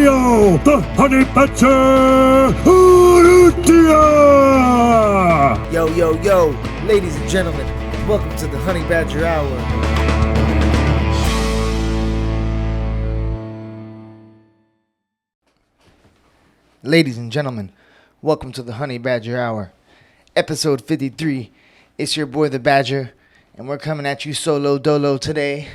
Emilio, the honey badger, Urrutia! Yo, ladies and gentlemen, welcome to the Honey Badger Hour. Ladies and gentlemen, welcome to the Honey Badger Hour, episode 53. It's your boy, the Badger, and we're coming at you solo dolo today,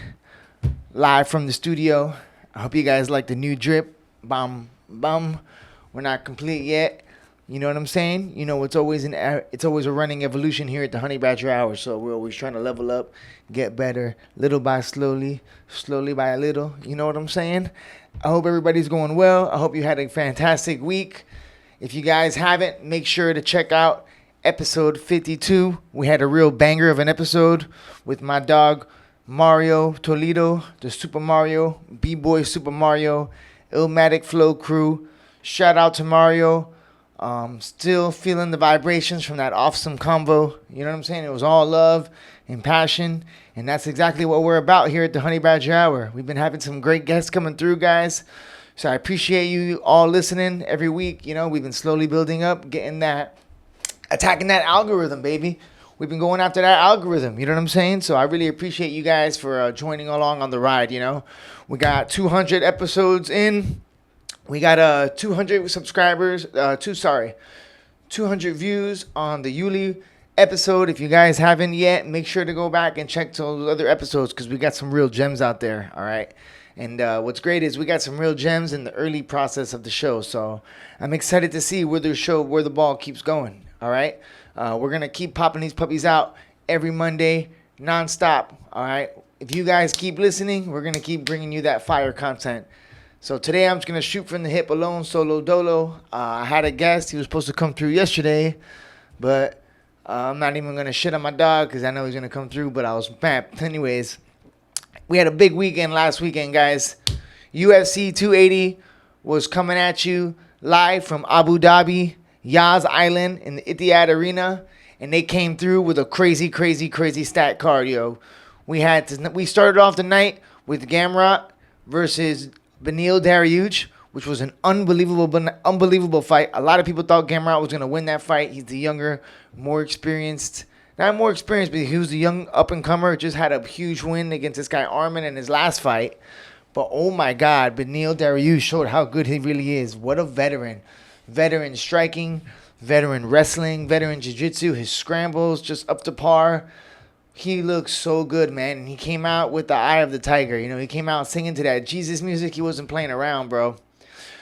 live from the studio. I hope you guys like the new drip. Bum. We're not complete yet. You know what I'm saying? You know, it's always a running evolution here at the Honey Badger Hour. So we're always trying to level up, get better, little by slowly by a little. You know what I'm saying? I hope everybody's going well. I hope you had a fantastic week. If you guys haven't, make sure to check out episode 52. We had a real banger of an episode with my dog Mario Toledo, the Super Mario, B-Boy Super Mario, Illmatic Flow crew. Shout out to Mario. Still feeling the vibrations from that awesome convo. You know what I'm saying? It was all love and passion, and that's exactly what we're about here at the Honey Badger Hour. We've been having some great guests coming through, guys. So I appreciate you all listening every week. You know, we've been slowly building up, attacking that algorithm, baby. We've been going after that algorithm, you know what I'm saying? So I really appreciate you guys for joining along on the ride, you know. We got 200 episodes in. We got 200 subscribers, 200 views on the Yuli episode. If you guys haven't yet, make sure to go back and check those other episodes because we got some real gems out there, all right? And what's great is we got some real gems in the early process of the show. So I'm excited to see where the ball keeps going, all right? We're going to keep popping these puppies out every Monday, nonstop, all right? If you guys keep listening, we're going to keep bringing you that fire content. So today I'm just going to shoot from the hip alone, solo dolo. I had a guest. He was supposed to come through yesterday, but I'm not even going to shit on my dog because I know he's going to come through, but I was mad. Anyways, we had a big weekend last weekend, guys. UFC 280 was coming at you live from Abu Dhabi, Yas Island in the Etihad Arena, and they came through with a crazy stat card, yo. We started off the night with Gamrot versus Beneil Dariush, which was an unbelievable fight. A lot of people thought Gamrot was going to win that fight. He's the younger, more experienced. Not more experienced, but he was the young up-and-comer. Just had a huge win against this guy Arman in his last fight. But, oh, my God, Beneil Dariush showed how good he really is. What a veteran. Veteran striking, veteran wrestling, veteran jiu-jitsu. His scrambles just up to par. He looks so good, man. And he came out with the eye of the tiger. You know, he came out singing to that Jesus music. He wasn't playing around, bro.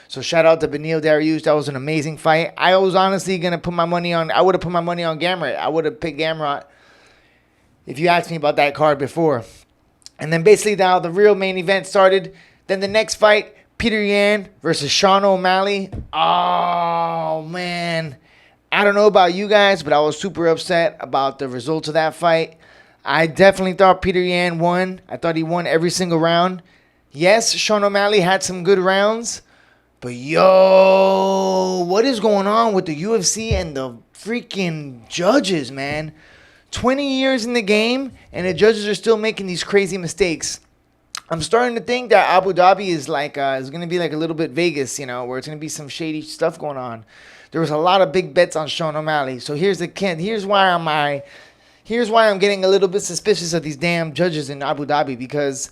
So shout out to Beneil Dariush. That was an amazing fight. I was honestly going to put my money on... I would have put my money on Gamrot. I would have picked Gamrot if you asked me about that card before. And then basically now the real main event started. Then the next fight, Peter Yan versus Sean O'Malley. Oh, man. I don't know about you guys, but I was super upset about the results of that fight. I definitely thought Peter Yan won. I thought he won every single round. Yes, Sean O'Malley had some good rounds. But, yo, what is going on with the UFC and the freaking judges, man? 20 years in the game, and the judges are still making these crazy mistakes. I'm starting to think that Abu Dhabi is going to be like a little bit Vegas, you know, where it's going to be some shady stuff going on. There was a lot of big bets on Sean O'Malley. So here's why I'm getting a little bit suspicious of these damn judges in Abu Dhabi, because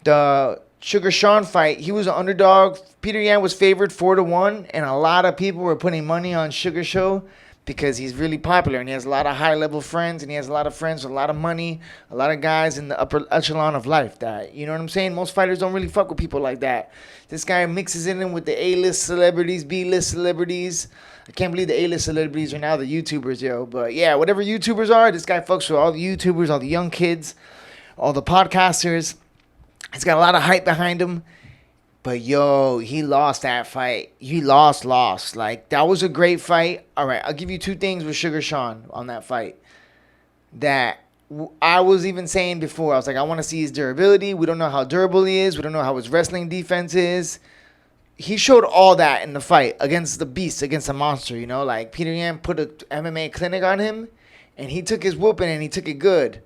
the Sugar Sean fight, he was an underdog. Peter Yan was favored 4-1, and a lot of people were putting money on Sugar Show because he's really popular and he has a lot of high-level friends, and he has a lot of friends with a lot of money, a lot of guys in the upper echelon of life. That, you know what I'm saying? Most fighters don't really fuck with people like that. This guy mixes it in with the A-list celebrities, B-list celebrities. I can't believe the A-list celebrities are now the YouTubers, yo. But yeah, whatever YouTubers are, this guy fucks with all the YouTubers, all the young kids, all the podcasters. He's got a lot of hype behind him. But, yo, he lost that fight. He lost. Like, that was a great fight. All right, I'll give you two things with Sugar Sean on that fight that I was even saying before. I was like, I want to see his durability. We don't know how durable he is. We don't know how his wrestling defense is. He showed all that in the fight against the beast, against the monster, you know. Like, Peter Yan put an MMA clinic on him, and he took his whooping, and he took it good.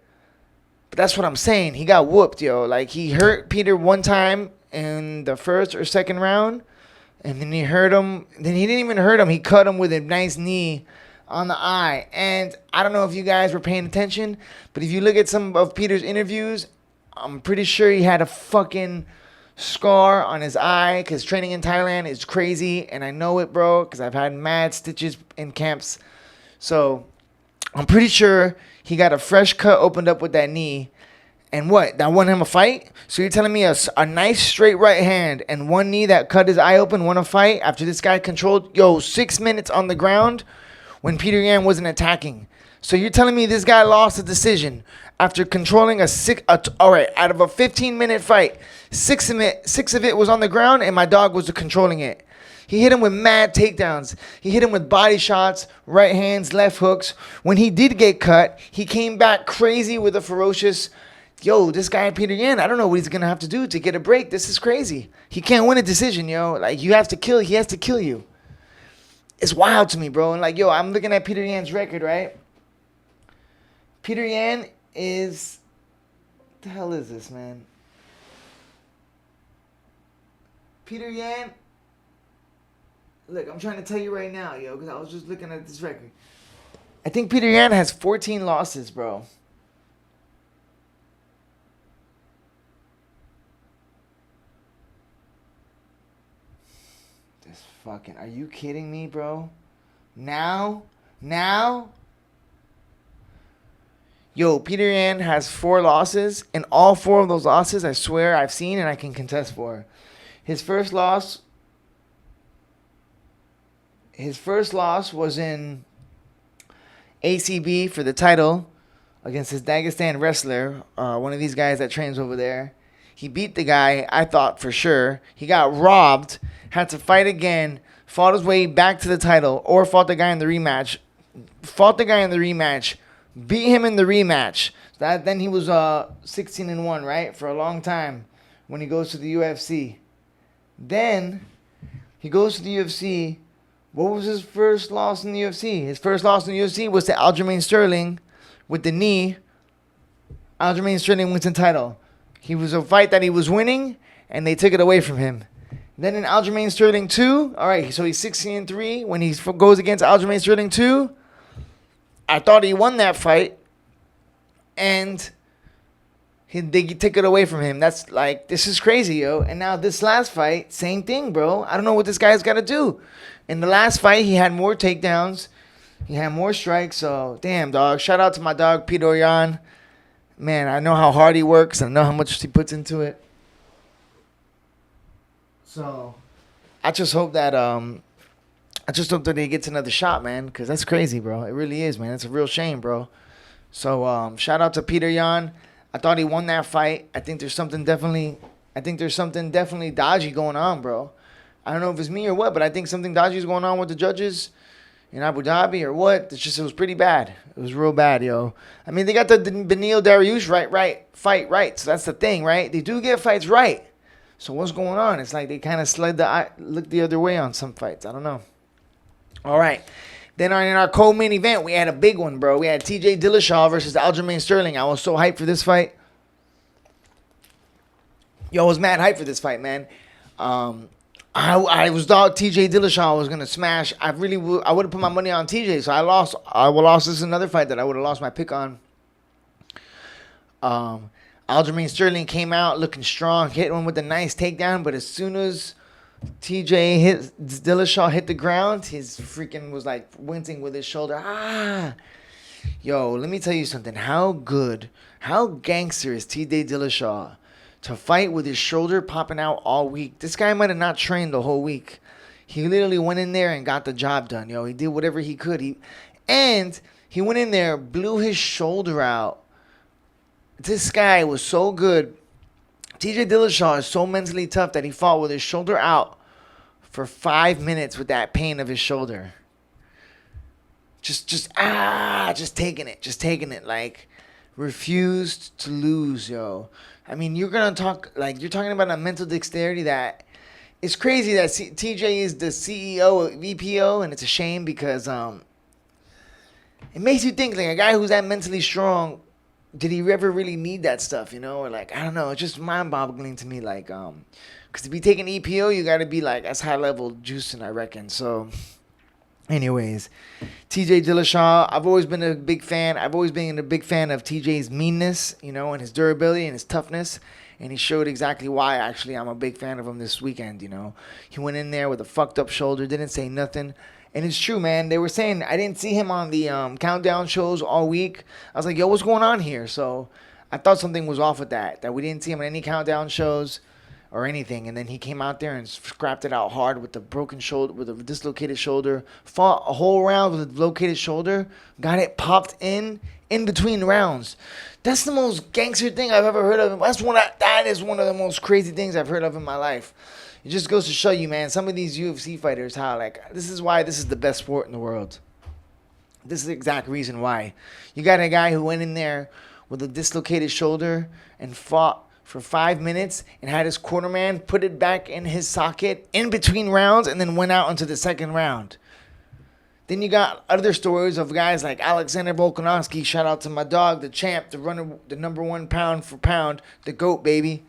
But that's what I'm saying. He got whooped, yo. Like, he hurt Peter one time, in the first or second round. And then he hurt him. Then he didn't even hurt him. He cut him with a nice knee on the eye. And I don't know if you guys were paying attention, but if you look at some of Peter's interviews, I'm pretty sure he had a fucking scar on his eye because training in Thailand is crazy. And I know it, bro, because I've had mad stitches in camps. So I'm pretty sure he got a fresh cut opened up with that knee. And what? That won him a fight? So you're telling me a nice straight right hand and one knee that cut his eye open won a fight after this guy controlled, 6 minutes on the ground when Peter Yan wasn't attacking. So you're telling me this guy lost a decision after controlling all right, out of a 15-minute fight, six of it was on the ground and my dog was controlling it. He hit him with mad takedowns. He hit him with body shots, right hands, left hooks. When he did get cut, he came back crazy with a ferocious... this guy Peter Yan, I don't know what he's going to have to do to get a break. This is crazy. He can't win a decision, Like, he has to kill you. It's wild to me, bro. And, I'm looking at Peter Yan's record, right? Peter Yan is... What the hell is this, man? Peter Yan... Look, I'm trying to tell you right now, because I was just looking at this record. I think Peter Yan has 14 losses, bro. Fucking, are you kidding me, bro? Now? Peter Yan has 4 losses, and all 4 of those losses, I swear, I've seen and I can contest for. His first loss was in ACB for the title against his Dagestan wrestler, one of these guys that trains over there. He beat the guy, I thought for sure. He got robbed, had to fight again, fought his way back to the title, or fought the guy in the rematch. Beat him in the rematch. Then he was 16-1, right? For a long time when he goes to the UFC. Then he goes to the UFC. What was his first loss in the UFC? His first loss in the UFC was to Aljamain Sterling with the knee. Aljamain Sterling wins the title. He was a fight that he was winning, and they took it away from him. Then in Aljamain Sterling 2, all right, so he's 16-3. When he goes against Aljamain Sterling 2, I thought he won that fight, and they took it away from him. That's this is crazy, And now this last fight, same thing, bro. I don't know what this guy's got to do. In the last fight, he had more takedowns. He had more strikes. So, damn, dog. Shout out to my dog, Peter Yan. Man, I know how hard he works. I know how much he puts into it. So, I just hope that he gets another shot, man, because that's crazy, bro. It really is, man. It's a real shame, bro. So, shout out to Peter Yan. I thought he won that fight. I think there's something definitely dodgy going on, bro. I don't know if it's me or what, but I think something dodgy is going on with the judges in Abu Dhabi or what. It was pretty bad. It was real bad, I mean, they got the Beneil Dariush fight right. So that's the thing, right? They do get fights right. So what's going on? It's like they kind of looked the other way on some fights. I don't know. All right. Then in our co-main event, we had a big one, bro. We had TJ Dillashaw versus Aljamain Sterling. I was so hyped for this fight. I was mad hyped for this fight, man. I was thought TJ Dillashaw was gonna smash. I would have put my money on TJ, so I lost. This is another fight that I would have lost my pick on. Aljamain Sterling came out looking strong, hit one with a nice takedown, but as soon as Dillashaw hit the ground, his freaking was wincing with his shoulder. Let me tell you something. How gangster is TJ Dillashaw to fight with his shoulder popping out all week? This guy might have not trained the whole week. He literally went in there and got the job done, He did whatever he could. He went in there, blew his shoulder out. This guy was so good. TJ Dillashaw is so mentally tough that he fought with his shoulder out for 5 minutes with that pain of his shoulder. Just taking it. Refused to lose, I mean, you're talking about a mental dexterity that it's crazy that TJ is the CEO of VPO, and it's a shame because it makes you think a guy who's that mentally strong did he ever really need that stuff, you know? Or like, I don't know, it's just mind-boggling to me, like, because to be taking EPO, you got to be like as high-level juicing, I reckon. So, anyways, TJ Dillashaw, I've always been a big fan. I've always been a big fan of TJ's meanness, you know, and his durability and his toughness. And he showed exactly why, actually, I'm a big fan of him this weekend, you know. He went in there with a fucked up shoulder, didn't say nothing. And it's true, man. They were saying I didn't see him on the countdown shows all week. I was like, yo, what's going on here? So I thought something was off with that we didn't see him on any countdown shows or anything. And then he came out there and scrapped it out hard with the broken shoulder, with a dislocated shoulder. Fought a whole round with a dislocated shoulder. Got it popped in between rounds. That's the most gangster thing I've ever heard of. That is one of the most crazy things I've heard of in my life. It just goes to show you, man, some of these UFC fighters, how, like, this is why this is the best sport in the world. This is the exact reason why. You got a guy who went in there with a dislocated shoulder and fought for 5 minutes and had his cornerman put it back in his socket in between rounds and then went out into the second round. Then you got other stories of guys like Alexander Volkanovski, shout out to my dog, the champ, the runner, the number one pound for pound, the GOAT, baby.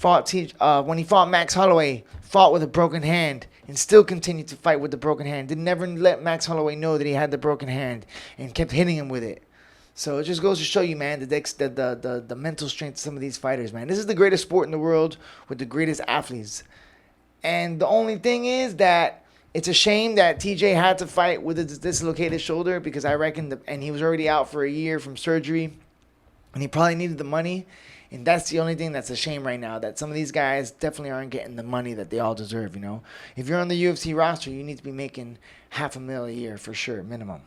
When he fought Max Holloway, fought with a broken hand and still continued to fight with the broken hand. Did never let Max Holloway know that he had the broken hand and kept hitting him with it. So it just goes to show you, man, the mental strength of some of these fighters, man. This is the greatest sport in the world with the greatest athletes. And the only thing is that it's a shame that TJ had to fight with a dislocated shoulder, because I reckon, and he was already out for a year from surgery, and he probably needed the money. And that's the only thing that's a shame right now, that some of these guys definitely aren't getting the money that they all deserve, you know. If you're on the UFC roster, you need to be making $500,000 a year for sure, minimum.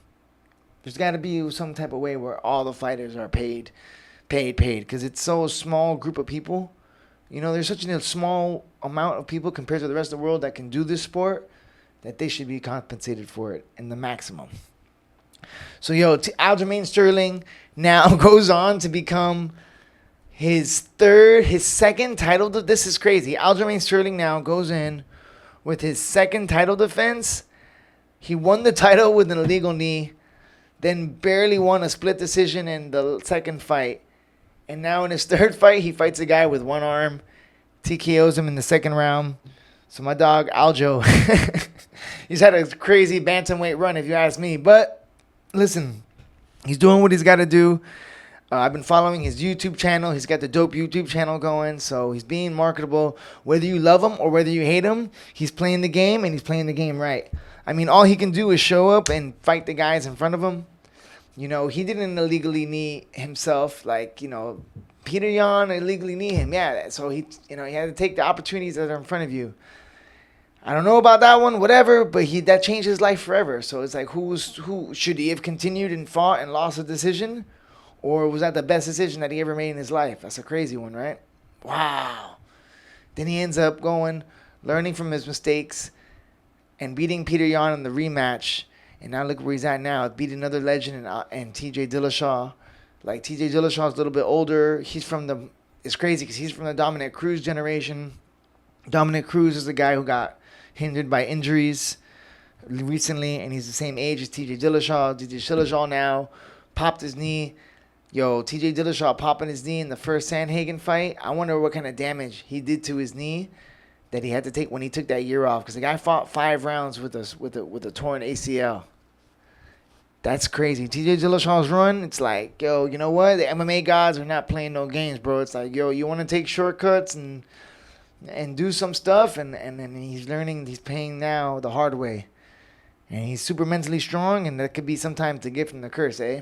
There's got to be some type of way where all the fighters are paid, because it's so a small group of people. You know, there's such a small amount of people compared to the rest of the world that can do this sport, that they should be compensated for it in the maximum. So, Aljamain Sterling now goes on to become his second title. This is crazy. Aljamain Sterling now goes in with his second title defense. He won the title with an illegal knee, then barely won a split decision in the second fight. And now in his third fight, he fights a guy with one arm, TKOs him in the second round. So my dog, Aljo, he's had a crazy bantamweight run, if you ask me. But listen, he's doing what he's got to do. I've been following his YouTube channel. He's got the dope YouTube channel going, so he's being marketable. Whether you love him or whether you hate him, he's playing the game, and he's playing the game right. I mean, all he can do is show up and fight the guys in front of him. You know, he didn't illegally knee himself, like, you know, Peter Yan illegally knee him. Yeah, so he had to take the opportunities that are in front of you. I don't know about that one, whatever, but that changed his life forever. So it's like, who should he have continued and fought and lost a decision? Or was that the best decision that he ever made in his life? That's a crazy one, right? Wow. Then he ends up learning from his mistakes, and beating Peter Yan in the rematch. And now look where he's at now. Beat another legend and TJ Dillashaw. Like, TJ Dillashaw's a little bit older. It's crazy because he's from the Dominic Cruz generation. Dominic Cruz is the guy who got hindered by injuries recently, and he's the same age as TJ Dillashaw. TJ Dillashaw now popped his knee. TJ Dillashaw popping his knee in the first Sandhagen fight. I wonder what kind of damage he did to his knee that he had to take when he took that year off, because the guy fought 5 rounds with a torn ACL. That's crazy. TJ Dillashaw's run, it's like, you know what? The MMA gods are not playing no games, bro. It's like, you want to take shortcuts and do some stuff, and then he's paying now the hard way. And he's super mentally strong, and that could be sometimes the gift and the curse, eh?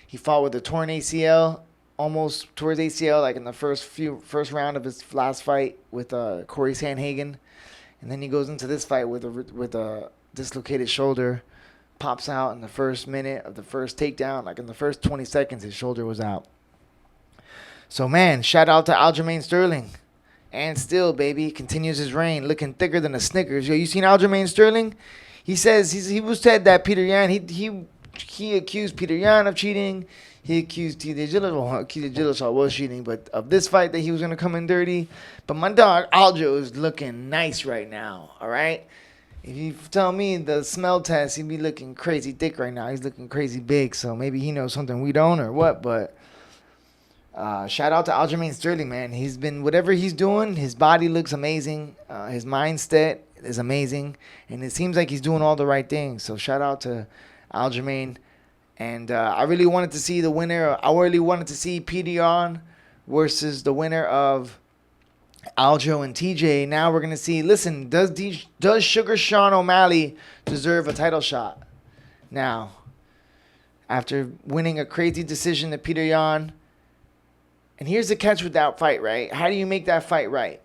He fought with a torn ACL, almost towards ACL, like in the first round of his last fight with Corey Sandhagen, and then he goes into this fight with a dislocated shoulder, pops out in the first minute of the first takedown, like in the first 20 seconds, his shoulder was out. So man, shout out to Aljamain Sterling, and still, baby, continues his reign, looking thicker than a Snickers. You seen Aljamain Sterling? He says he was said that Peter Yan he accused Peter Yan of cheating. He accused TJ Dillashaw was cheating, but of this fight that he was going to come in dirty. But my dog Aljo is looking nice right now, all right? If you tell me the smell test, he'd be looking crazy thick right now. He's looking crazy big, so maybe he knows something we don't or what. But shout out to Aljamain Sterling, man. He's been, whatever he's doing, his body looks amazing. His mindset is amazing. And it seems like he's doing all the right things. So shout out to Aljamain. And I really wanted to see the winner. I really wanted to see Peter Yan versus the winner of Aljo and TJ. Now we're going to see, listen, does Sugar Sean O'Malley deserve a title shot? Now, after winning a crazy decision to Peter Yan, and here's the catch with that fight, right? How do you make that fight right?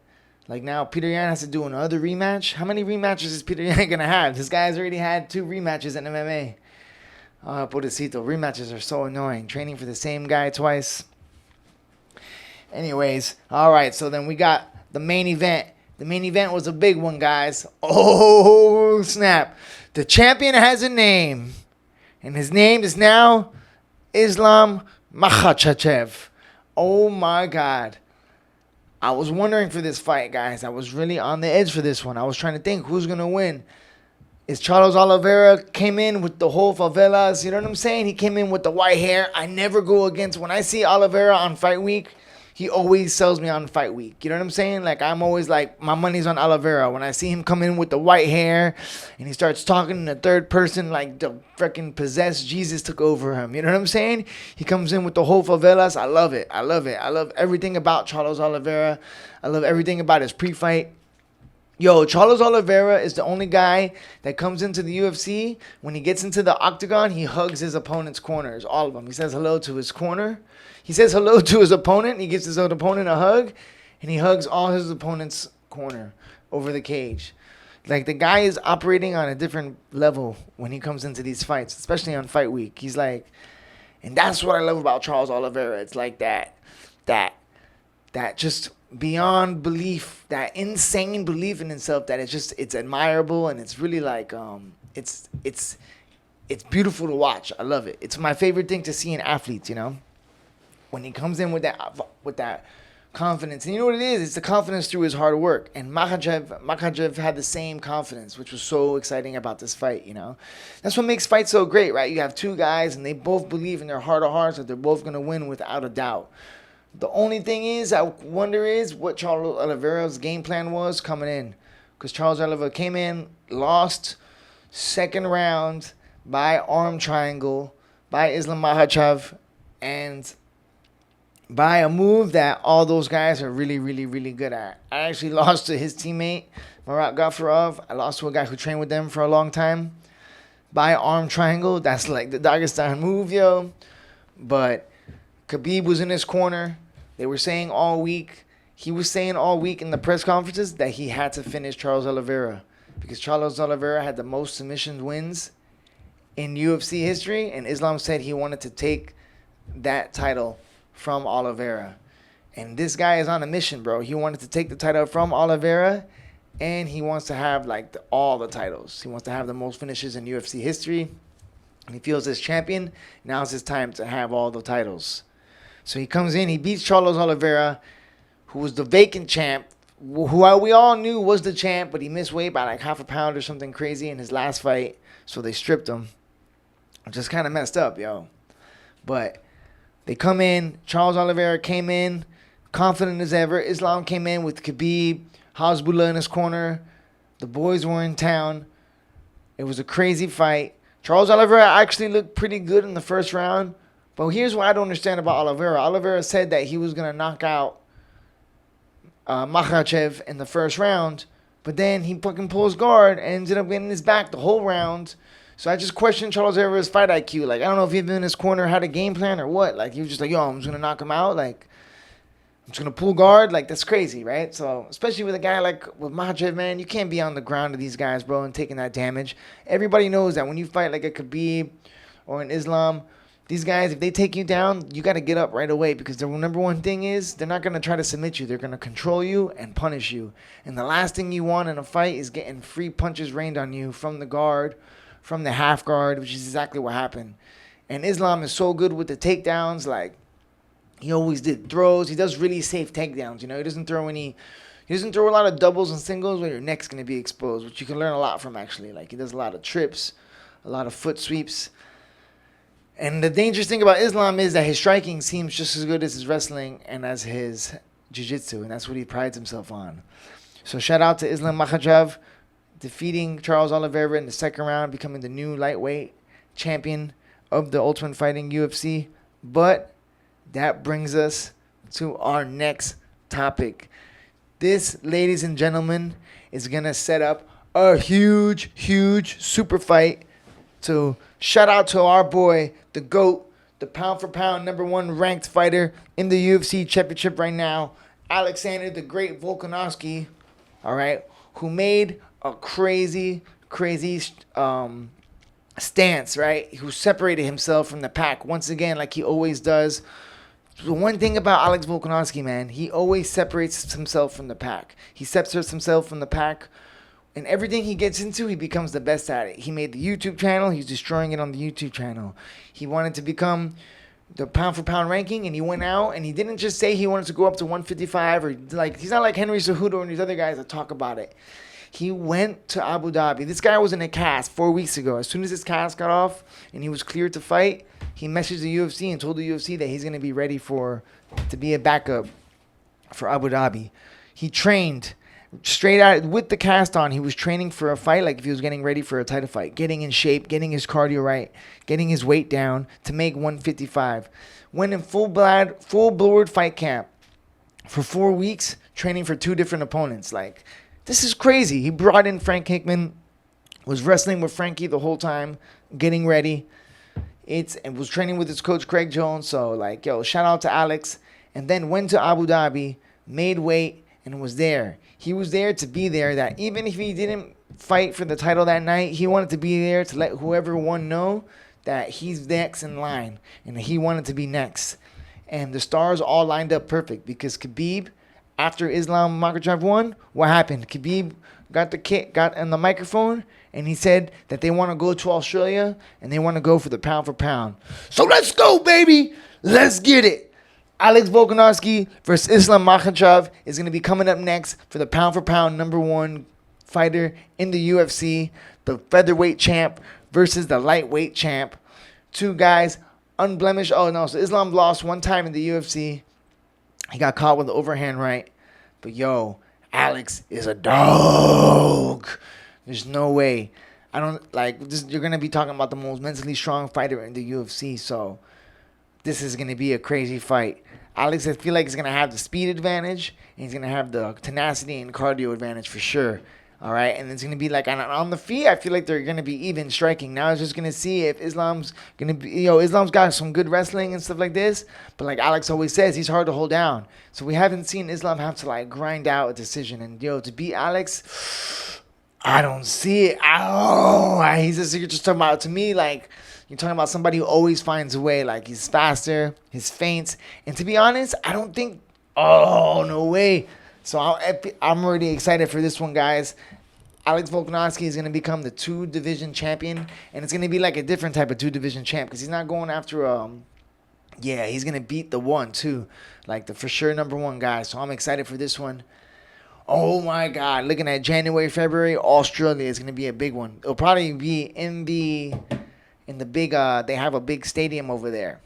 Like now, Peter Yan has to do another rematch. How many rematches is Peter Yan going to have? This guy's already had 2 rematches in MMA. Pobrecito, rematches are so annoying. Training for the same guy twice. Anyways, all right, so then we got the main event. The main event was a big one, guys. Oh, snap. The champion has a name, and his name is now Islam Makhachev. Oh, my God. I was wondering for this fight, guys. I was really on the edge for this one. I was trying to think who's going to win. Is Charles Oliveira came in with the whole favelas, you know what I'm saying? He came in with the white hair. I never go against, when I see Oliveira on fight week, he always sells me on fight week. You know what I'm saying? Like, I'm always like, my money's on Oliveira. When I see him come in with the white hair and he starts talking in the third person like the freaking possessed Jesus took over him. You know what I'm saying? He comes in with the whole favelas. I love it. I love it. I love everything about Charles Oliveira. I love everything about his pre-fight. Yo, Charles Oliveira is the only guy that comes into the UFC. When he gets into the octagon, he hugs his opponent's corners, all of them. He says hello to his corner. He says hello to his opponent. He gives his own opponent a hug, and he hugs all his opponent's corner over the cage. Like, the guy is operating on a different level when he comes into these fights, especially on fight week. He's like, and that's what I love about Charles Oliveira. It's like that just beyond belief, that insane belief in himself that it's admirable, and it's really like it's beautiful to watch. I love it. It's my favorite thing to see in athletes, you know, when he comes in with that confidence. And you know what it is? It's the confidence through his hard work. And Makhachev had the same confidence, which was so exciting about this fight, you know. That's what makes fights so great, right? You have 2 guys and they both believe in their heart of hearts that they're both going to win without a doubt. The only thing is, I wonder is what Charles Oliveira's game plan was coming in. Because Charles Oliveira came in, lost second round by arm triangle, by Islam Makhachev, and by a move that all those guys are really, really, really good at. I actually lost to his teammate, Marat Gafurov. I lost to a guy who trained with them for a long time. By arm triangle, that's like the Dagestan move, yo. But Khabib was in his corner. They were saying all week, he was saying all week in the press conferences that he had to finish Charles Oliveira. Because Charles Oliveira had the most submission wins in UFC history. And Islam said he wanted to take that title from Oliveira. And this guy is on a mission, bro. He wanted to take the title from Oliveira, and he wants to have like all the titles. He wants to have the most finishes in UFC history. And he feels as champion, now it's his time to have all the titles. So he comes in, he beats Charles Oliveira, who was the vacant champ, who we all knew was the champ, but he missed weight by like half a pound or something crazy in his last fight. So they stripped him. Just kind of messed up, yo. But they come in. Charles Oliveira came in confident as ever. Islam came in with Khabib, Hasbullah in his corner. The boys were in town. It was a crazy fight. Charles Oliveira actually looked pretty good in the first round. But here's what I don't understand about Oliveira. Oliveira said that he was going to knock out Makhachev in the first round. But then he fucking pulls guard and ended up getting his back the whole round. So I just questioned Charles Oliveira's fight IQ. Like, I don't know if he been in his corner, had a game plan or what. Like, he was just like, yo, I'm just going to knock him out. Like, I'm just going to pull guard. Like, that's crazy, right? So, especially with a guy like with Makhachev, man, you can't be on the ground of these guys, bro, and taking that damage. Everybody knows that when you fight like a Khabib or an Islam, these guys, if they take you down, you got to get up right away, because the number one thing is they're not going to try to submit you. They're going to control you and punish you. And the last thing you want in a fight is getting free punches rained on you from the guard, from the half guard, which is exactly what happened. And Islam is so good with the takedowns. Like, he always did throws. He does really safe takedowns. You know, he doesn't throw any, He doesn't throw a lot of doubles and singles where your neck's going to be exposed, which you can learn a lot from, actually. Like, he does a lot of trips, a lot of foot sweeps. And the dangerous thing about Islam is that his striking seems just as good as his wrestling and as his jiu-jitsu, and that's what he prides himself on. So shout out to Islam Makhachev, defeating Charles Oliveira in the second round, becoming the new lightweight champion of the Ultimate Fighting UFC. But that brings us to our next topic. This, ladies and gentlemen, is going to set up a huge, huge super fight. So shout out to our boy, the GOAT, the pound-for-pound #1 ranked fighter in the UFC championship right now, Alexander the Great Volkanovski, all right, who made a crazy stance, right? Who separated himself from the pack once again, like he always does. The one thing about Alex Volkanovski, man, he always separates himself from the pack. He separates himself from the pack. And everything he gets into, he becomes the best at it. He made the YouTube channel. He's destroying it on the YouTube channel. He wanted to become the pound-for-pound ranking, and he went out, and he didn't just say he wanted to go up to 155, or like, he's not like Henry Cejudo and these other guys that talk about it. He went to Abu Dhabi. This guy was in a cast 4 weeks ago. As soon as his cast got off and he was cleared to fight, he messaged the UFC and told the UFC that he's going to be ready to be a backup for Abu Dhabi. He trained straight out with the cast on. He was training for a fight like if he was getting ready for a title fight, getting in shape, getting his cardio right, getting his weight down to make 155. Went in full-blood fight camp for 4 weeks, training for 2 different opponents. Like, this is crazy. He brought in Frank Hickman, was wrestling with Frankie the whole time, getting ready. And was training with his coach Craig Jones. So, like, yo, shout out to Alex. And then went to Abu Dhabi, made weight, and was there. He was there to be there, that even if he didn't fight for the title that night, he wanted to be there to let whoever won know that he's next in line and he wanted to be next. And the stars all lined up perfect because Khabib, after Islam Makhachev won, what happened? Khabib got on the microphone and he said that they want to go to Australia and they want to go for the pound for pound. So let's go, baby. Let's get it. Alex Volkanovski versus Islam Makhachev is going to be coming up next for the pound-for-pound #1 fighter in the UFC. The featherweight champ versus the lightweight champ. 2 guys, unblemished. Oh, no, so Islam lost 1 time in the UFC. He got caught with the overhand right. But, yo, Alex is a dog. There's no way. I don't, like, this, you're going to be talking about the most mentally strong fighter in the UFC, so this is going to be a crazy fight. Alex, I feel like he's going to have the speed advantage, and he's going to have the tenacity and cardio advantage for sure. All right, and it's going to be like on the feet, I feel like they're going to be even striking. Now it's just going to see if Islam's going to be, Islam's got some good wrestling and stuff like this, but like Alex always says, he's hard to hold down. So we haven't seen Islam have to like grind out a decision. And to beat Alex, I don't see it. You're just talking about, to me, like, you're talking about somebody who always finds a way. Like, he's faster, his feints. And to be honest, I don't think, no way. So I'm already excited for this one, guys. Alex Volkanovski is going to become the 2-division champion. And it's going to be like a different type of 2-division champ. Because he's not going after, he's going to beat the 1, too. Like the for sure #1 guy. So I'm excited for this one. Oh, my God. Looking at January, February, Australia is going to be a big one. It'll probably be in the big, they have a big stadium over there.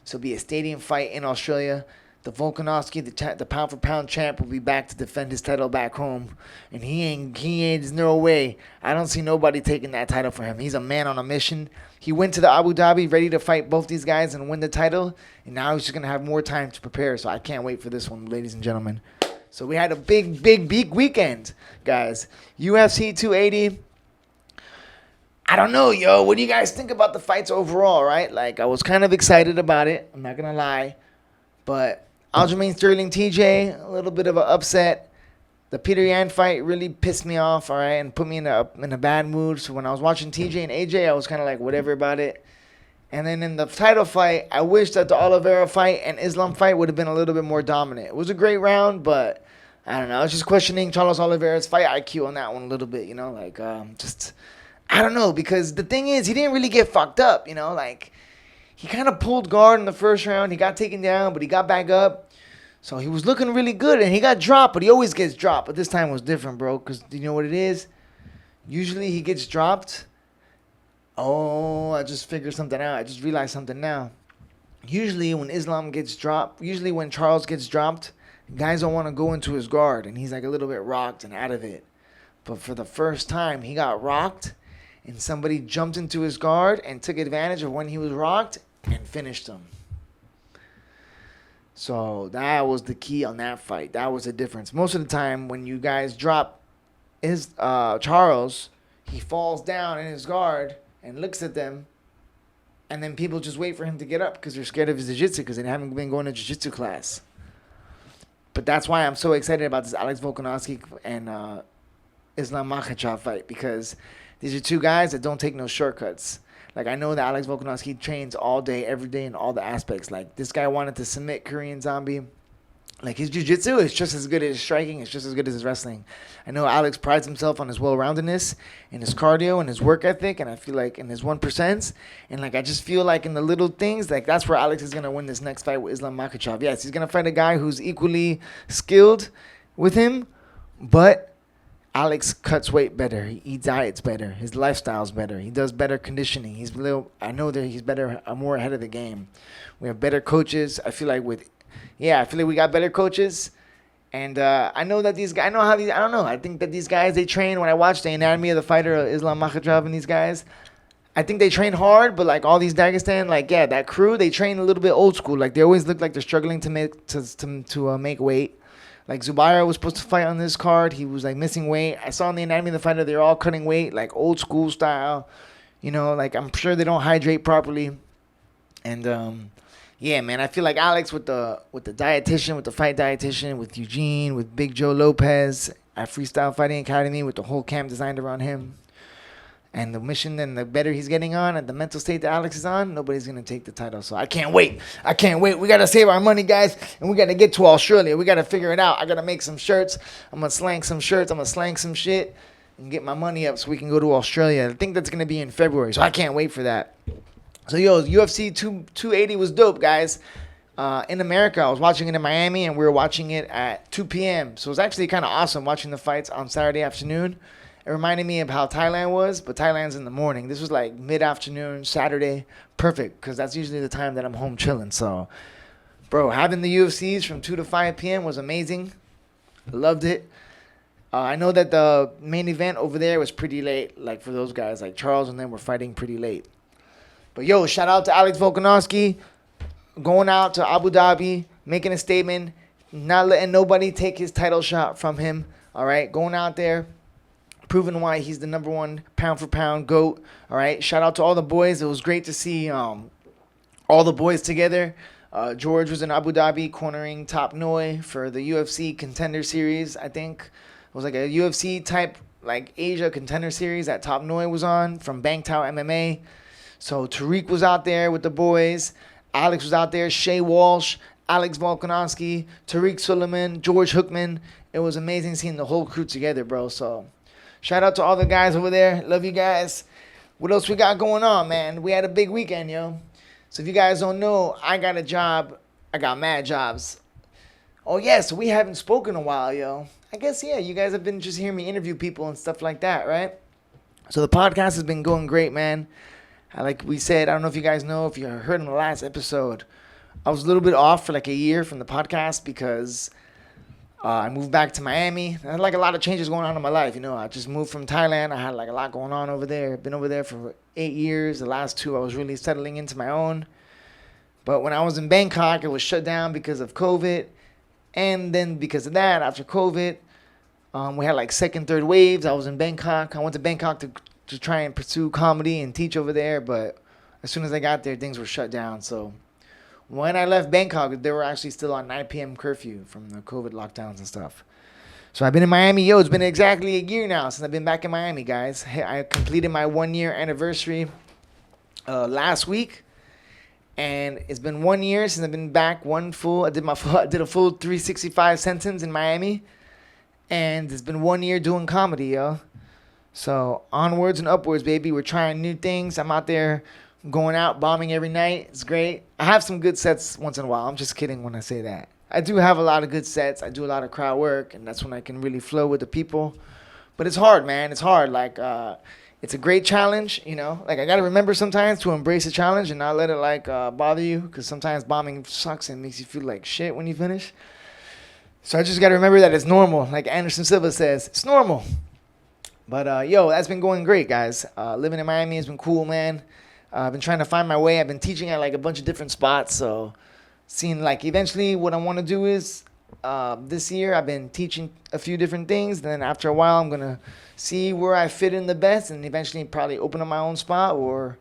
So it'll be a stadium fight in Australia. The Volkanovski, the pound-for-pound champ, will be back to defend his title back home. And there's no way. I don't see nobody taking that title for him. He's a man on a mission. He went to the Abu Dhabi ready to fight both these guys and win the title. And now he's just going to have more time to prepare. So I can't wait for this one, ladies and gentlemen. So we had a big weekend, guys. UFC 280. I don't know, yo. What do you guys think about the fights overall, right? Like, I was kind of excited about it. I'm not going to lie. But Aljamain Sterling TJ, a little bit of an upset. The Peter Yan fight really pissed me off, all right, and put me in a bad mood. So when I was watching TJ and AJ, I was kind of like whatever about it. And then in the title fight, I wish that the Oliveira fight and Islam fight would have been a little bit more dominant. It was a great round, but I don't know. I was just questioning Charles Oliveira's fight IQ on that one a little bit, like I don't know, because the thing is, he didn't really get fucked up, like he kind of pulled guard in the first round. He got taken down, but he got back up. So he was looking really good, and he got dropped, but he always gets dropped. But this time was different, bro, because you know what it is? Usually he gets dropped. Oh, I just figured something out. I just realized something now. Usually when Islam gets dropped, usually when Charles gets dropped, guys don't want to go into his guard, and he's like a little bit rocked and out of it. But for the first time, he got rocked, and somebody jumped into his guard and took advantage of when he was rocked and finished him. So that was the key on that fight. That was the difference. Most of the time, when you guys drop Charles, he falls down in his guard and looks at them, and then people just wait for him to get up because they're scared of his jiu-jitsu because they haven't been going to jiu-jitsu class. But that's why I'm so excited about this Alex Volkanovski and Islam Makhachev fight, because these are two guys that don't take no shortcuts. Like, I know that Alex Volkanovski trains all day, every day in all the aspects. Like, this guy wanted to submit Korean Zombie. Like, his jiu-jitsu is just as good as his striking. It's just as good as his wrestling. I know Alex prides himself on his well-roundedness and his cardio and his work ethic, and I feel like in his 1%. And, like, I just feel like in the little things, like, that's where Alex is going to win this next fight with Islam Makhachev. Yes, he's going to fight a guy who's equally skilled with him, but Alex cuts weight better. He diets better. His lifestyle's better. He does better conditioning. I know that he's better, more ahead of the game. We have better coaches. I feel like we got better coaches. And I know that these guys, I don't know. I think that these guys, they train. When I watch the Anatomy of the Fighter, Islam Makhachev and these guys, I think they train hard, but like all these Dagestan, like, yeah, that crew, they train a little bit old school. Like, they always look like they're struggling to make weight. Like, Zubair was supposed to fight on this card. He was, like, missing weight. I saw in the Anatomy of the Fighter, they're all cutting weight, like, old school style. You know, like, I'm sure they don't hydrate properly. And, yeah, man, I feel like Alex with the dietitian, with the fight dietitian, with Eugene, with Big Joe Lopez at Freestyle Fighting Academy, with the whole camp designed around him. And the mission and the better he's getting on and the mental state that Alex is on, nobody's going to take the title. So I can't wait. We got to save our money, guys. And we got to get to Australia. We got to figure it out. I got to make some shirts. I'm going to slang some shirts. I'm going to slang some shit and get my money up so we can go to Australia. I think that's going to be in February. So I can't wait for that. So, UFC 280 was dope, guys. In America, I was watching it in Miami, and we were watching it at 2 p.m. So it was actually kind of awesome watching the fights on Saturday afternoon. It reminded me of how Thailand was, but Thailand's in the morning. This was like mid-afternoon, Saturday. Perfect, because that's usually the time that I'm home chilling. So, bro, having the UFCs from 2 to 5 p.m. was amazing. I loved it. I know that the main event over there was pretty late. Like, for those guys, like Charles and them were fighting pretty late. But, shout out to Alex Volkanovski going out to Abu Dhabi, making a statement, not letting nobody take his title shot from him. All right, going out there, proving why he's the number one pound for pound GOAT. All right. Shout out to all the boys. It was great to see all the boys together. George was in Abu Dhabi cornering Top Noi for the UFC Contender Series. I think it was like a UFC type, like Asia Contender Series that Top Noi was on from Bangtao MMA. So Tariq was out there with the boys. Alex was out there. Shay Walsh, Alex Volkanovski, Tariq Suleiman, George Hookman. It was amazing seeing the whole crew together, bro. So shout out to all the guys over there. Love you guys. What else we got going on, man? We had a big weekend, yo. So if you guys don't know, I got a job. I got mad jobs. Oh, yeah, so we haven't spoken in a while, yo. I guess, yeah, you guys have been just hearing me interview people and stuff like that, right? So the podcast has been going great, man. Like we said, I don't know if you guys know, if you heard in the last episode, I was a little bit off for like a year from the podcast because I moved back to Miami. I had like a lot of changes going on in my life. I just moved from Thailand. I had like a lot going on over there. Been over there for 8 years. The last 2, I was really settling into my own. But when I was in Bangkok, it was shut down because of COVID. And then because of that, after COVID, we had like second, third waves. I was in Bangkok. I went to Bangkok to try and pursue comedy and teach over there. But as soon as I got there, things were shut down. So when I left Bangkok, they were actually still on 9 p.m. curfew from the COVID lockdowns and stuff. So I've been in Miami. It's been exactly a year now since I've been back in Miami, guys. I completed my 1-year anniversary last week. And it's been 1 year since I've been back. I did a full 365 sentence in Miami. And it's been 1 year doing comedy, yo. So onwards and upwards, baby. We're trying new things. I'm out there going out, bombing every night. It's great. I have some good sets once in a while. I'm just kidding when I say that. I do have a lot of good sets. I do a lot of crowd work, and that's when I can really flow with the people. But it's hard, man. It's hard. Like, it's a great challenge, you know. Like, I got to remember sometimes to embrace a challenge and not let it, like, bother you. Because sometimes bombing sucks and makes you feel like shit when you finish. So I just got to remember that it's normal. Like Anderson Silva says, it's normal. But, yo, that's been going great, guys. Living in Miami has been cool, man. I've been trying to find my way. I've been teaching at, like, a bunch of different spots. So seeing, like, eventually what I want to do is this year I've been teaching a few different things. Then after a while, I'm going to see where I fit in the best and eventually probably open up my own spot, or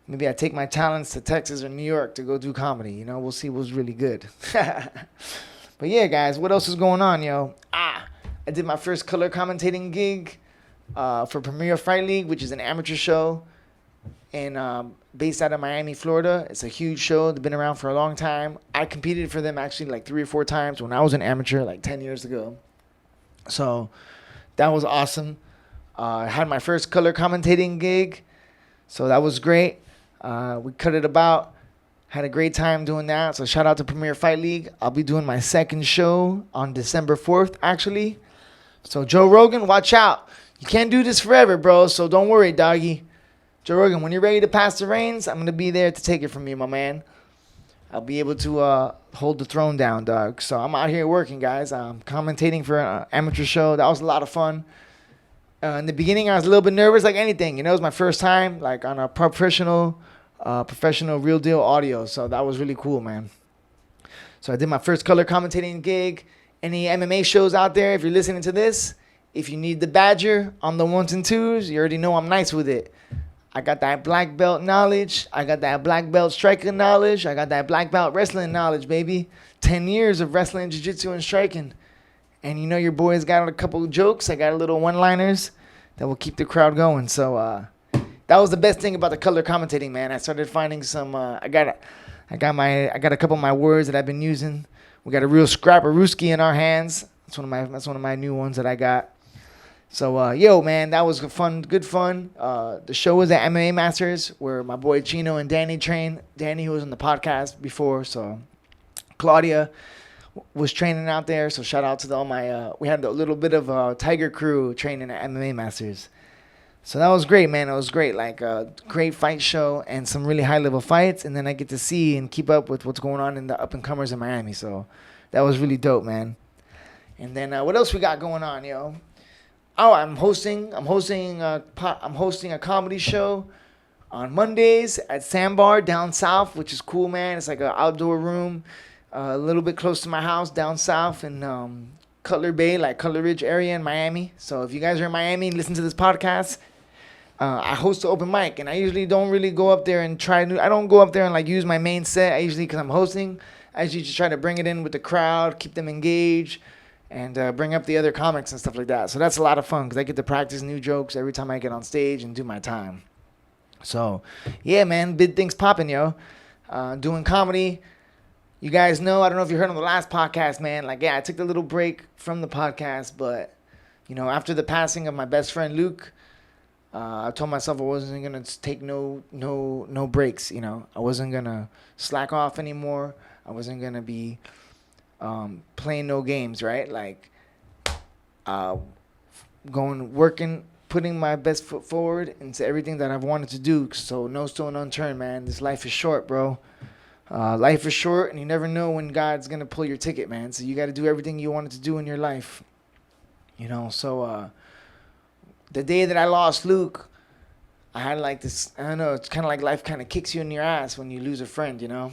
maybe I take my talents to Texas or New York to go do comedy. You know, we'll see what's really good. But yeah, guys, what else is going on, yo? I did my first color commentating gig for Premier Fight League, which is an amateur show and based out of Miami, Florida. It's a huge show. They've been around for a long time. I competed for them actually like 3 or 4 times when I was an amateur, like 10 years ago. So that was awesome. I had my first color commentating gig, so that was great. We cut it about. Had a great time doing that. So shout out to Premier Fight League. I'll be doing my second show on December 4th, actually. So Joe Rogan, watch out. You can't do this forever, bro. So don't worry, doggy. Joe Rogan, when you're ready to pass the reins, I'm going to be there to take it from you, my man. I'll be able to hold the throne down, dog. So I'm out here working, guys. I'm commentating for an amateur show. That was a lot of fun. In the beginning, I was a little bit nervous, like anything. You know, it was my first time, like on a professional, real deal audio. So that was really cool, man. So I did my first color commentating gig. Any MMA shows out there, if you're listening to this, if you need the Badger on the 1s and 2s, you already know I'm nice with it. I got that black belt knowledge. I got that black belt striking knowledge. I got that black belt wrestling knowledge, baby. 10 years of wrestling, jiu-jitsu, and striking. And you know your boy's got a couple of jokes. I got a little one-liners that will keep the crowd going. So that was the best thing about the color commentating, man. I started finding some. I got a couple of my words that I've been using. We got a real scrapperooski in our hands. That's one of my new ones that I got. So, yo, man, that was good fun. The show was at MMA Masters, where my boy Chino and Danny trained. Danny, who was on the podcast before, so Claudia was training out there. So shout out to all my, we had a little bit of Tiger crew training at MMA Masters. So that was great, man. It was great, like a great fight show and some really high-level fights. And then I get to see and keep up with what's going on in the up-and-comers in Miami. So that was really dope, man. And then what else we got going on, yo? Oh, I'm hosting a comedy show on Mondays at Sandbar down south, which is cool, man. It's like an outdoor room, a little bit close to my house down south in Cutler Bay, like Cutler Ridge area in Miami. So if you guys are in Miami and listen to this podcast, I host an open mic, and I usually don't really go up there and I don't go up there and like use my main set. Because I'm hosting, I usually just try to bring it in with the crowd, keep them engaged, and bring up the other comics and stuff like that. So that's a lot of fun because I get to practice new jokes every time I get on stage and do my time. So, yeah, man, big things popping, yo. Doing comedy. You guys know, I don't know if you heard on the last podcast, man. Like, yeah, I took a little break from the podcast, but, you know, after the passing of my best friend Luke, I told myself I wasn't going to take no breaks, you know. I wasn't going to slack off anymore. I wasn't going to be playing no games, right? Like working, putting my best foot forward into everything that I've wanted to do. So no stone unturned, man. This life is short, bro. Life is short, and you never know when God's gonna pull your ticket, man. So you got to do everything you wanted to do in your life, you know. So the day that I lost Luke, I had like this, I don't know, it's kind of like life kind of kicks you in your ass when you lose a friend, you know.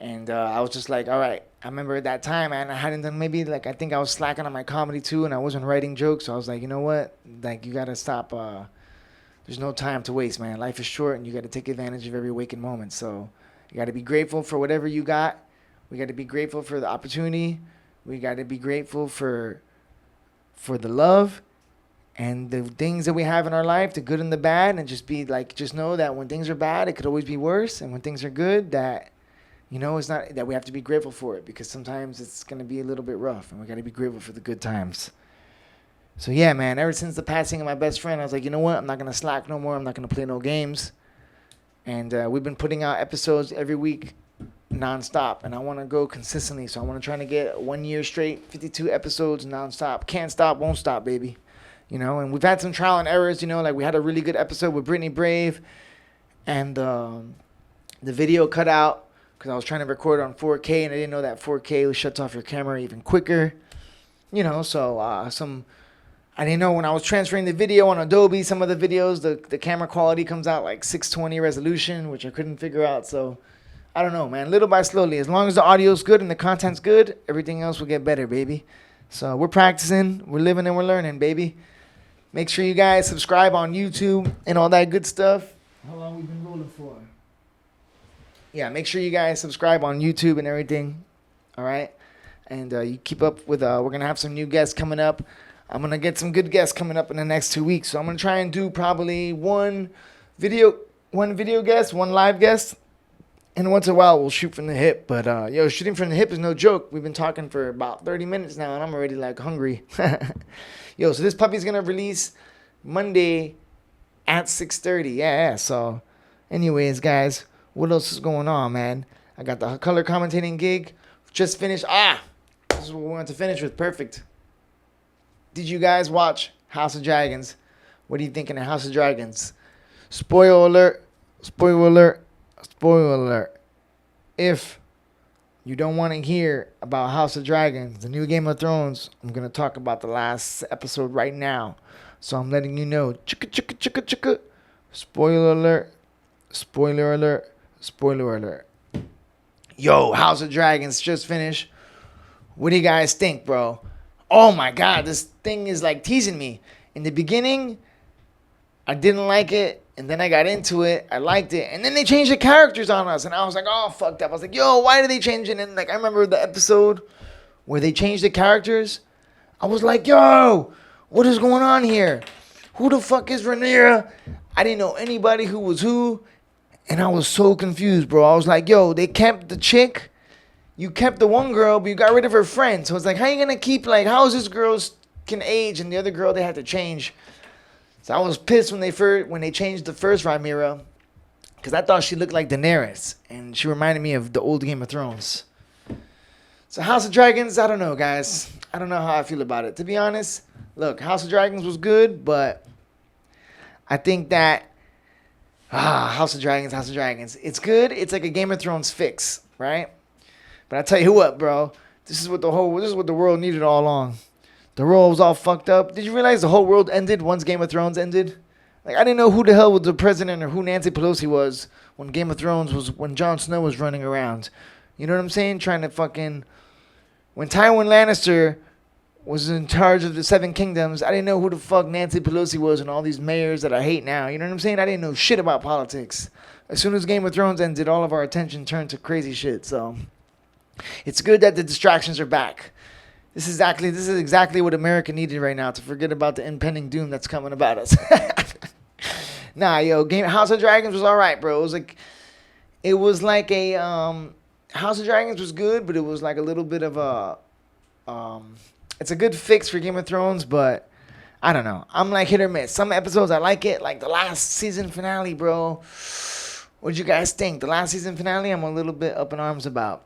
And I was just like, all right. I remember at that time, man, I hadn't done I think I was slacking on my comedy too, and I wasn't writing jokes. So I was like, you know what? Like, you got to stop. There's no time to waste, man. Life is short, and you got to take advantage of every waking moment. So you got to be grateful for whatever you got. We got to be grateful for the opportunity. We got to be grateful for the love and the things that we have in our life, the good and the bad, and just know that when things are bad, it could always be worse. And when things are good, that, you know, it's not that we have to be grateful for it, because sometimes it's going to be a little bit rough, and we got to be grateful for the good times. So, yeah, man, ever since the passing of my best friend, I was like, you know what? I'm not going to slack no more. I'm not going to play no games. And we've been putting out episodes every week nonstop, and I want to go consistently. So I want to try to get 1 year straight, 52 episodes nonstop. Can't stop, won't stop, baby. You know, and we've had some trial and errors. You know, like we had a really good episode with Brittany Brave, and the video cut out because I was trying to record on 4K, and I didn't know that 4K shuts off your camera even quicker. You know, so I didn't know when I was transferring the video on Adobe, some of the videos, the camera quality comes out like 620 resolution, which I couldn't figure out. So I don't know, man. Little by slowly. As long as the audio's good and the content's good, everything else will get better, baby. So we're practicing, we're living, and we're learning, baby. Make sure you guys subscribe on YouTube and all that good stuff. How long we been rolling for? Yeah, make sure you guys subscribe on YouTube and everything. All right? And you keep up with, we're going to have some new guests coming up. I'm going to get some good guests coming up in the next 2 weeks. So I'm going to try and do probably one video guest, one live guest. And once in a while, we'll shoot from the hip. But, shooting from the hip is no joke. We've been talking for about 30 minutes now, and I'm already, like, hungry. So this puppy's going to release Monday at 6:30. Yeah. So, anyways, guys, what else is going on, man? I got the color commentating gig. Just finished. This is what we want to finish with. Perfect. Did you guys watch House of Dragons? What are you thinking of House of Dragons? Spoiler alert. Spoiler alert. Spoiler alert. If you don't want to hear about House of Dragons, the new Game of Thrones, I'm going to talk about the last episode right now. So I'm letting you know. Chicka, chicka, chicka, chicka. Spoiler alert. Spoiler alert. Spoiler alert. Yo, House of Dragons just finished. What do you guys think, bro? Oh my God, this thing is like teasing me. In the beginning, I didn't like it. And then I got into it. I liked it. And then they changed the characters on us. And I was like, oh, fucked up. I was like, yo, why did they change it? And like, I remember the episode where they changed the characters. I was like, yo, what is going on here? Who the fuck is Rhaenyra? I didn't know anybody who was who. And I was so confused, bro. I was like, yo, they kept the chick. You kept the one girl, but you got rid of her friend. So it's like, how you going to keep, like, how is this girl can age and the other girl they had to change? So I was pissed when they changed the first Rhaenyra, because I thought she looked like Daenerys, and she reminded me of the old Game of Thrones. So House of Dragons, I don't know, guys. I don't know how I feel about it. To be honest, look, House of Dragons was good, but I think that House of Dragons. It's good. It's like a Game of Thrones fix, right? But I tell you what, bro, this is what the world needed all along. The world was all fucked up. Did you realize the whole world ended once Game of Thrones ended? Like, I didn't know who the hell was the president or who Nancy Pelosi was when Game of Thrones was, when Jon Snow was running around. You know what I'm saying? Trying to fucking... When Tywin Lannister was in charge of the Seven Kingdoms, I didn't know who the fuck Nancy Pelosi was and all these mayors that I hate now. You know what I'm saying? I didn't know shit about politics. As soon as Game of Thrones ended, all of our attention turned to crazy shit, so... It's good that the distractions are back. This is exactly what America needed right now, to forget about the impending doom that's coming about us. Nah, yo, House of Dragons was all right, bro. It was like a House of Dragons was good, but it was like a little bit of a it's a good fix for Game of Thrones, but I don't know. I'm like hit or miss. Some episodes I like it, like the last season finale, bro. What'd you guys think? The last season finale, I'm a little bit up in arms about.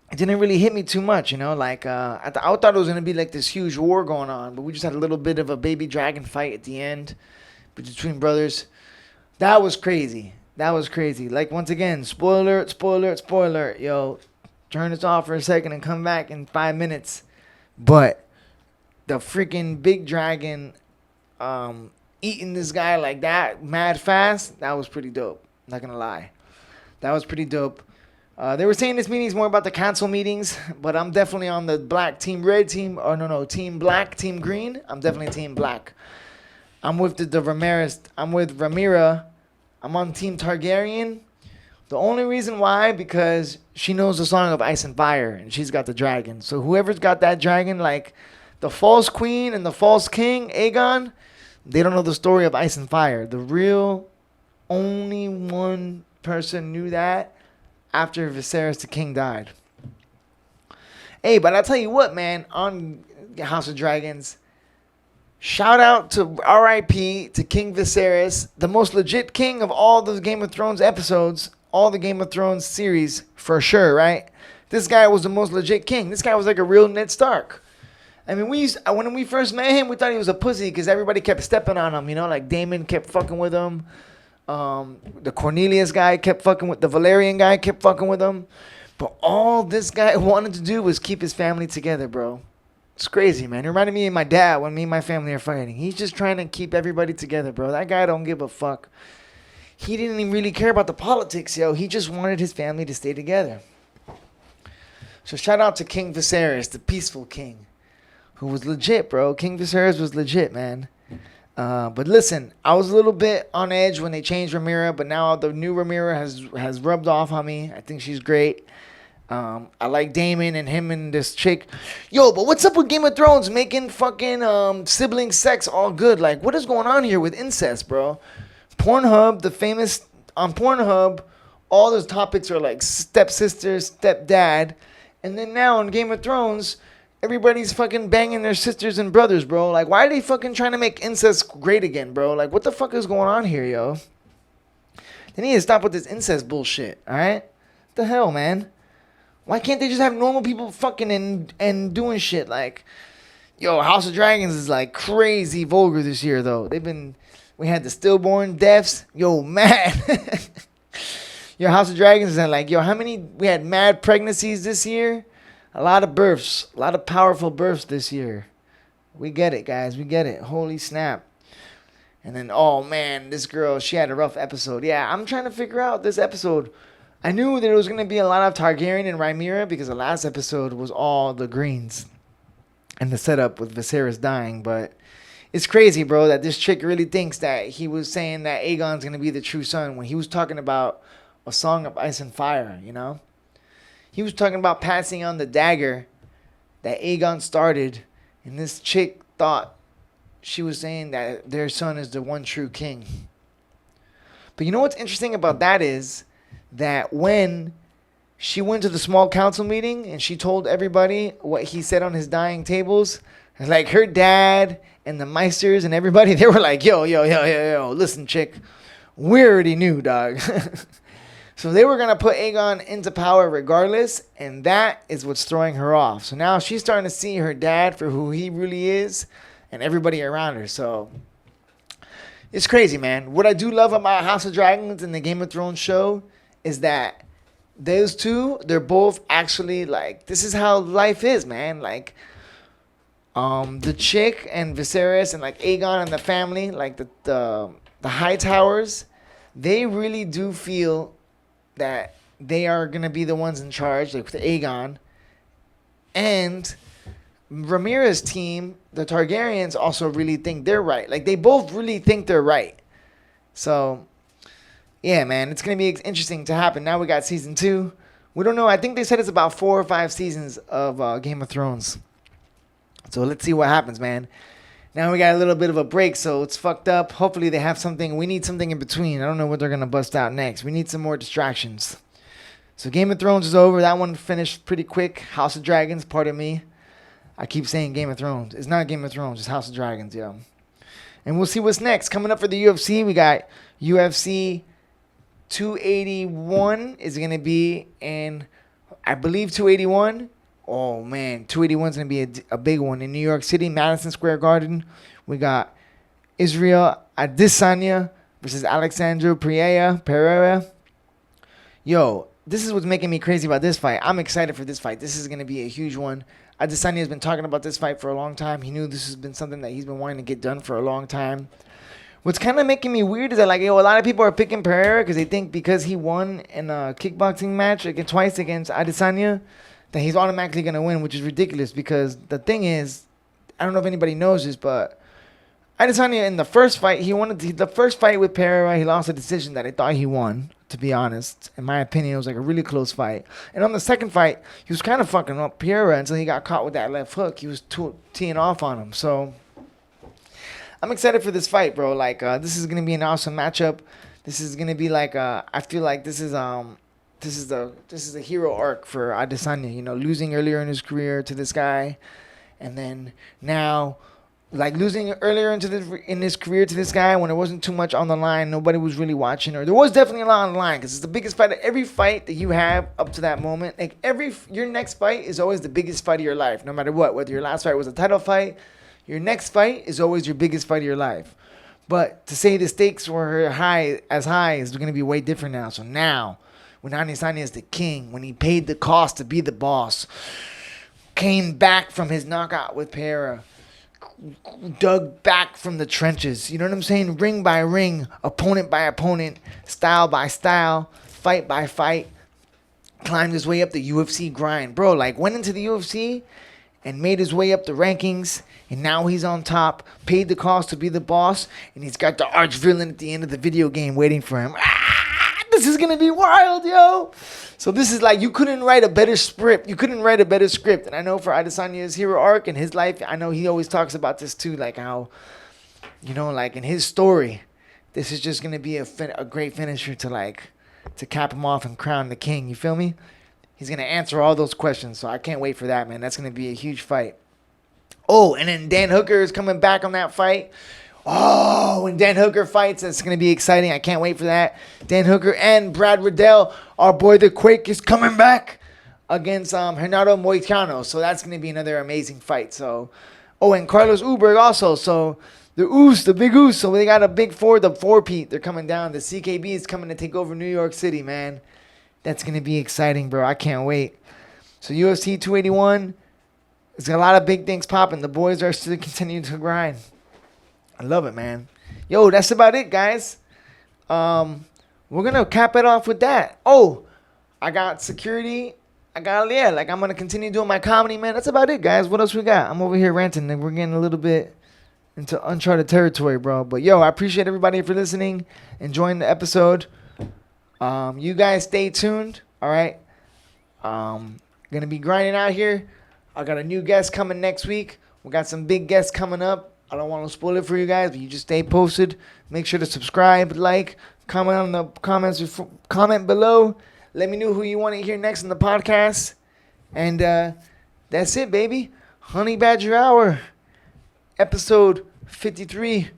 It didn't really hit me too much, you know, like, I thought it was going to be like this huge war going on, but we just had a little bit of a baby dragon fight at the end between brothers. That was crazy. Like, once again, spoiler, yo, turn this off for a second and come back in 5 minutes. But the freaking big dragon, eating this guy like that, mad fast, that was pretty dope. Not going to lie. That was pretty dope. They were saying this meeting is more about the council meetings, but I'm definitely on the black team red team. Or no, team black, team green. I'm definitely team black. I'm with the Ramirez. I'm with Rhaenyra. I'm on team Targaryen. The only reason why, because she knows the song of Ice and Fire, and she's got the dragon. So whoever's got that dragon, like the false queen and the false king, Aegon, they don't know the story of Ice and Fire. The real only one person knew that. After Viserys the King died. Hey, but I'll tell you what, man, on House of Dragons, shout out to R.I.P. to King Viserys, the most legit king of all the Game of Thrones episodes. all the Game of Thrones series for sure, right? This guy was the most legit king. This guy was like a real Ned Stark. I mean, when we first met him, we thought he was a pussy because everybody kept stepping on him. You know, like Damon kept fucking with him. The Cornelius guy kept fucking with the Valerian guy kept fucking with him. But all this guy wanted to do was keep his family together, bro. It's crazy, man. It reminded me of my dad when me and my family are fighting. He's just trying to keep everybody together, bro. That guy don't give a fuck. He didn't even really care about the politics, yo. He just wanted his family to stay together. So shout out to King Viserys, the peaceful king, who was legit, bro. King Viserys was legit, man. But listen, I was a little bit on edge when they changed Rhaenyra, but now the new Rhaenyra has rubbed off on me. I think she's great. I like Daemon and him and this chick. Yo, but what's up with Game of Thrones making fucking sibling sex all good? Like, what is going on here with incest, bro? Pornhub, on Pornhub, all those topics are like stepsister, stepdad. And then now on Game of Thrones, everybody's fucking banging their sisters and brothers, bro. Like, why are they fucking trying to make incest great again, bro? Like, what the fuck is going on here, yo? They need to stop with this incest bullshit, alright? What the hell, man? Why can't they just have normal people fucking and doing shit? Like, yo, House of Dragons is like crazy vulgar this year, though. We had the stillborn deaths. Yo, man. Yo, House of Dragons is like, yo, we had mad pregnancies this year. A lot of births. A lot of powerful births this year. We get it, guys. We get it. Holy snap. And then, oh, man, this girl, she had a rough episode. Yeah, I'm trying to figure out this episode. I knew that it was going to be a lot of Targaryen and Rhaenyra because the last episode was all the Greens. And the setup with Viserys dying. But it's crazy, bro, that this chick really thinks that he was saying that Aegon's going to be the true son when he was talking about a song of ice and fire, you know? He was talking about passing on the dagger that Aegon started, and this chick thought she was saying that their son is the one true king. But you know what's interesting about that is that when she went to the small council meeting and she told everybody what he said on his dying tables, like her dad and the Meisters and everybody, they were like, yo, listen, chick, we already knew, dog. So they were going to put Aegon into power regardless, and that is what's throwing her off. So now she's starting to see her dad for who he really is and everybody around her. So it's crazy, man. What I do love about House of Dragons and the Game of Thrones show is that those two, they're both actually like, this is how life is, man. Like, the chick and Viserys and like Aegon and the family, like the Hightowers, they really do feel that they are going to be the ones in charge, like with Aegon. And Rhaenyra's team, the Targaryens, also really think they're right. Like, they both really think they're right. So, yeah, man, it's going to be interesting to happen. Now we got season 2. We don't know. I think they said it's about 4 or 5 seasons of Game of Thrones. So let's see what happens, man. Now we got a little bit of a break, so it's fucked up. Hopefully they have something. We need something in between. I don't know what they're going to bust out next. We need some more distractions. So Game of Thrones is over. That one finished pretty quick. House of Dragons, pardon me. I keep saying Game of Thrones. It's not Game of Thrones. It's House of Dragons, yo. And we'll see what's next. Coming up for the UFC, we got UFC 281 is going to be in, I believe, 281. Oh, man, 281 is going to be a big one in New York City, Madison Square Garden. We got Israel Adesanya versus Alexandre Pereira. Yo, this is what's making me crazy about this fight. I'm excited for this fight. This is going to be a huge one. Adesanya has been talking about this fight for a long time. He knew this has been something that he's been wanting to get done for a long time. What's kind of making me weird is that, like, yo, a lot of people are picking Pereira because they think because he won in a kickboxing match twice against Adesanya, that he's automatically going to win, which is ridiculous because the thing is, I don't know if anybody knows this, but Adesanya in the first fight, the first fight with Pereira, he lost a decision that I thought he won, to be honest. In my opinion, it was like a really close fight. And on the second fight, he was kind of fucking up Pereira until he got caught with that left hook. He was teeing off on him. So I'm excited for this fight, bro. Like, this is going to be an awesome matchup. This is going to be like, I feel like this is a hero arc for Adesanya, you know, losing earlier in his career to this guy, and then now like losing earlier in his career to this guy when there wasn't too much on the line, nobody was really watching, or there was definitely a lot on the line because it's the biggest fight. Every fight that you have up to that moment, like your next fight is always the biggest fight of your life, no matter what. Whether your last fight was a title fight, your next fight is always your biggest fight of your life. But to say the stakes were high is going to be way different now. So now, when Adesanya is the king, when he paid the cost to be the boss, came back from his knockout with Pereira, dug back from the trenches, you know what I'm saying? Ring by ring, opponent by opponent, style by style, fight by fight, climbed his way up the UFC grind. Bro, like went into the UFC and made his way up the rankings, and now he's on top, paid the cost to be the boss, and he's got the arch villain at the end of the video game waiting for him. This is going to be wild, yo. So this is like, you couldn't write a better script. You couldn't write a better script. And I know for Adesanya's hero arc and his life, I know he always talks about this too, like how, you know, like in his story, this is just going to be a great finisher to cap him off and crown the king. You feel me? He's going to answer all those questions. So I can't wait for that, man. That's going to be a huge fight. Oh, and then Dan Hooker is coming back on that fight. Oh, when Dan Hooker fights, it's going to be exciting. I can't wait for that. Dan Hooker and Brad Riddell, our boy the Quake, is coming back against Renato Moicano. So that's going to be another amazing fight. So, oh, and Carlos Uberg also. So the big Oos. So they got a big four, the four-peat. They're coming down. The CKB is coming to take over New York City, man. That's going to be exciting, bro. I can't wait. So UFC 281, there's a lot of big things popping. The boys are still continuing to grind. I love it, man. Yo, that's about it, guys. We're going to cap it off with that. Oh, I got security. I'm going to continue doing my comedy, man. That's about it, guys. What else we got? I'm over here ranting, and we're getting a little bit into uncharted territory, bro. But, yo, I appreciate everybody for listening, enjoying the episode. You guys stay tuned, all right? Going to be grinding out here. I got a new guest coming next week. We got some big guests coming up. I don't want to spoil it for you guys, but you just stay posted. Make sure to subscribe, like, comment on the comments, comment below. Let me know who you want to hear next in the podcast. And that's it, baby. Honey Badger Hour, episode 53.